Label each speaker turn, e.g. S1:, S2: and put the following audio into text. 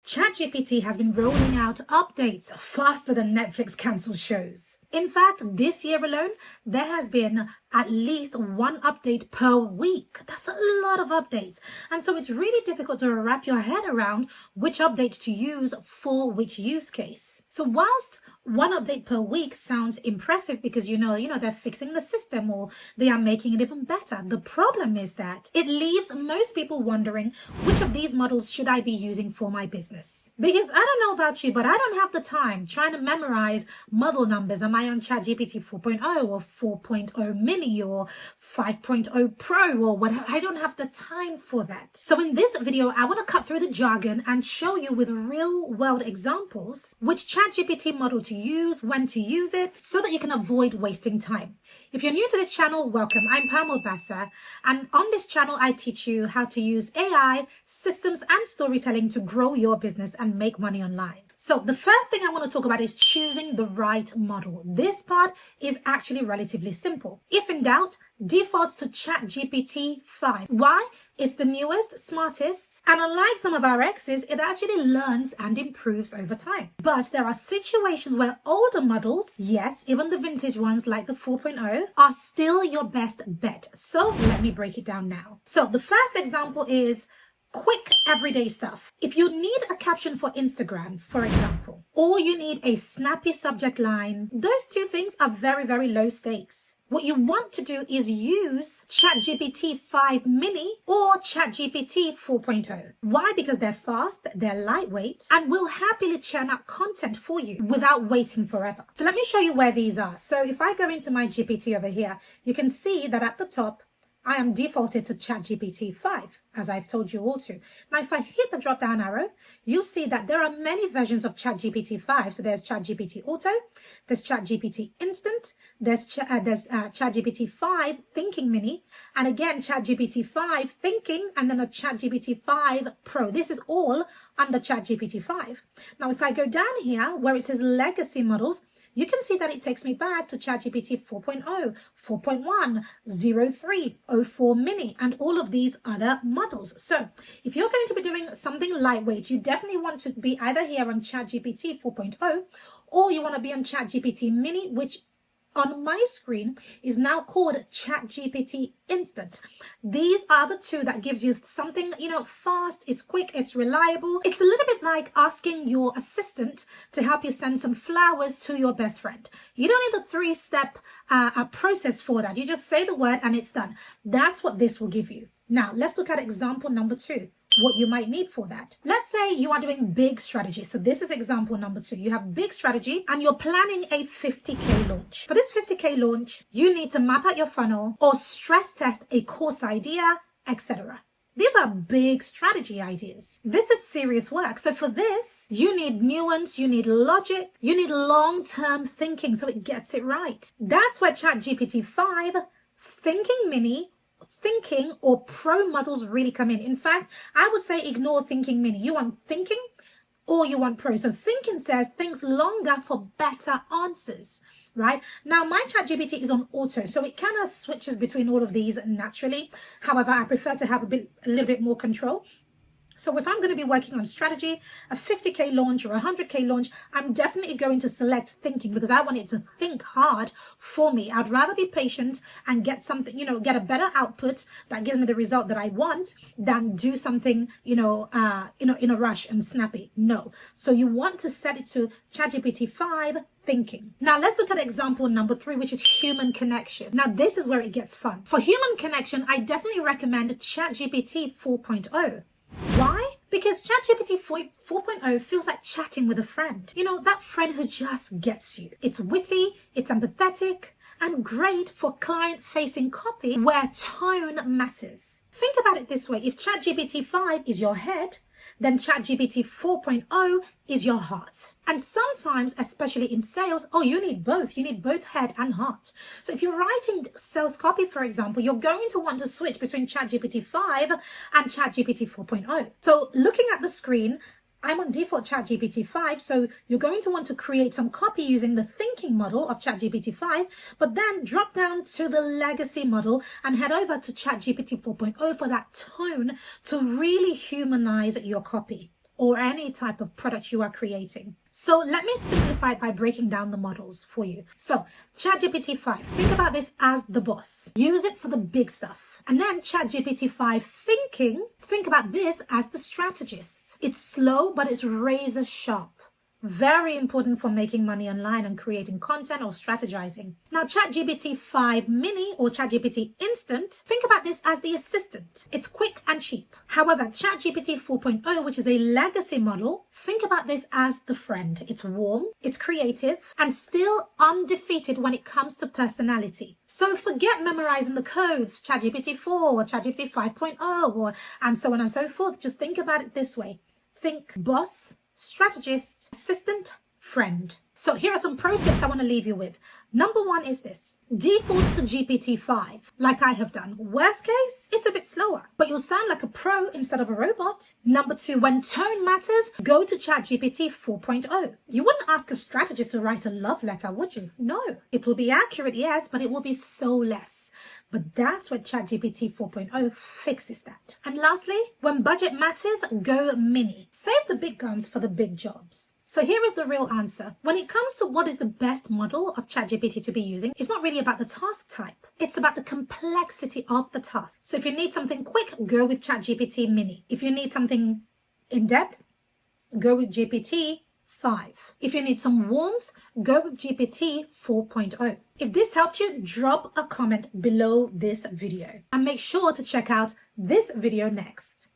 S1: ChatGPT has been rolling out updates faster than Netflix cancels shows. In fact, this year alone, there has been at least one update per week. That's a lot of updates. And so it's really difficult to wrap your head around which update to use for which use case. So whilst one update per week sounds impressive because you know they're fixing the system or they are making it even better, the problem is that it leaves most people wondering, which of these models should I be using for my business? Because I don't know about you, but I don't have the time trying to memorize model numbers. Am I on ChatGPT 4.0 or 4.0 Mini or 5.0 Pro or whatever? I don't have the time for that. So in this video, I want to cut through the jargon and show you with real world examples which ChatGPT model to use, when to use it, so that you can avoid wasting time. If you're new to this channel, welcome. I'm Pamela Bassa, and on this channel, I teach you how to use AI, systems, and storytelling to grow your business and make money online. So the first thing I want to talk about is choosing the right model. This part is actually relatively simple. If in doubt, default to ChatGPT 5. Why? It's the newest, smartest, and unlike some of our exes, it actually learns and improves over time. But there are situations where older models, yes, even the vintage ones like the 4.0, are still your best bet. So let me break it down now. So the first example is quick everyday stuff. If you need a caption for Instagram, for example, or you need a snappy subject line, those two things are very, very low stakes. What you want to do is use ChatGPT 5 Mini or ChatGPT 4.0. Why? Because they're fast, they're lightweight, and will happily churn out content for you without waiting forever. So let me show you where these are. So if I go into my GPT over here, you can see that at the top, I am defaulted to ChatGPT 5, as I've told you all to. Now, if I hit the drop down arrow, you'll see that there are many versions of ChatGPT 5. So there's ChatGPT Auto, there's ChatGPT Instant, there's ChatGPT 5 Thinking Mini, and again, ChatGPT 5 Thinking, and then a ChatGPT 5 Pro. This is all under ChatGPT 5. Now, if I go down here where it says legacy models, you can see that it takes me back to ChatGPT 4.0, 4.1, 03, 04 Mini, and all of these other models. So if you're going to be doing something lightweight, you definitely want to be either here on ChatGPT 4.0 or you want to be on ChatGPT Mini, which on my screen is now called ChatGPT Instant. These are the two that gives you something, fast, it's quick, it's reliable. It's a little bit like asking your assistant to help you send some flowers to your best friend. You don't need a three-step process for that. You just say the word and it's done. That's what this will give you. Now, let's look at example number 2. What you might need for that. Let's say you are doing big strategy. So this is example number 2. You have big strategy and you're planning a 50K launch. For this 50K launch, you need to map out your funnel or stress test a course idea, etc. These are big strategy ideas. This is serious work. So for this, you need nuance, you need logic, you need long-term thinking so it gets it right. That's where ChatGPT 5, Thinking Mini, Thinking or Pro models really come in. In fact, I would say ignore Thinking Mini. You want Thinking or you want Pro. So Thinking says things longer for better answers, right? Now, my ChatGPT is on auto, so it kind of switches between all of these naturally. However, I prefer to have a little bit more control. So if I'm going to be working on strategy, a 50K launch or a 100K launch, I'm definitely going to select Thinking because I want it to think hard for me. I'd rather be patient and get something, get a better output that gives me the result that I want than do something, in a rush and snappy. No. So you want to set it to ChatGPT 5 Thinking. Now let's look at example number 3, which is human connection. Now this is where it gets fun. For human connection, I definitely recommend ChatGPT 4.0. Why? Because ChatGPT 4.0 feels like chatting with a friend. That friend who just gets you. It's witty, it's empathetic, and great for client-facing copy where tone matters. Think about it this way. If ChatGPT 5 is your head, then ChatGPT 4.0 is your heart. And sometimes, especially in sales, you need both. You need both head and heart. So if you're writing sales copy, for example, you're going to want to switch between ChatGPT 5 and ChatGPT 4.0. So looking at the screen, I'm on default ChatGPT 5, so you're going to want to create some copy using the thinking model of ChatGPT 5, but then drop down to the legacy model and head over to ChatGPT 4.0 for that tone to really humanize your copy. or any type of product you are creating. So let me simplify it by breaking down the models for you. So ChatGPT 5, think about this as the boss. Use it for the big stuff. And then ChatGPT 5 thinking, think about this as the strategist. It's slow, but it's razor sharp. Very important for making money online and creating content or strategizing. Now, ChatGPT 5 Mini or ChatGPT Instant, think about this as the assistant. It's quick and cheap. However, ChatGPT 4.0, which is a legacy model, think about this as the friend. It's warm, it's creative, and still undefeated when it comes to personality. So forget memorizing the codes, ChatGPT 4 or ChatGPT 5.0 or and so on and so forth. Just think about it this way. Think boss, strategist, assistant, friend. So here are some pro tips I want to leave you with. Number one is this. Default to GPT-5, like I have done. Worst case, it's a bit slower, but you'll sound like a pro instead of a robot. Number two, when tone matters, go to ChatGPT 4.0. You wouldn't ask a strategist to write a love letter, would you? No. It will be accurate, yes, but it will be so less. But that's what ChatGPT 4.0 fixes that. And lastly, when budget matters, go mini. Save the big guns for the big jobs. So here is the real answer. When it comes to what is the best model of ChatGPT to be using, it's not really about the task type. It's about the complexity of the task. So if you need something quick, go with ChatGPT Mini. If you need something in-depth, go with GPT 5. If you need some warmth, go with GPT 4.0. If this helped you, drop a comment below this video. And make sure to check out this video next.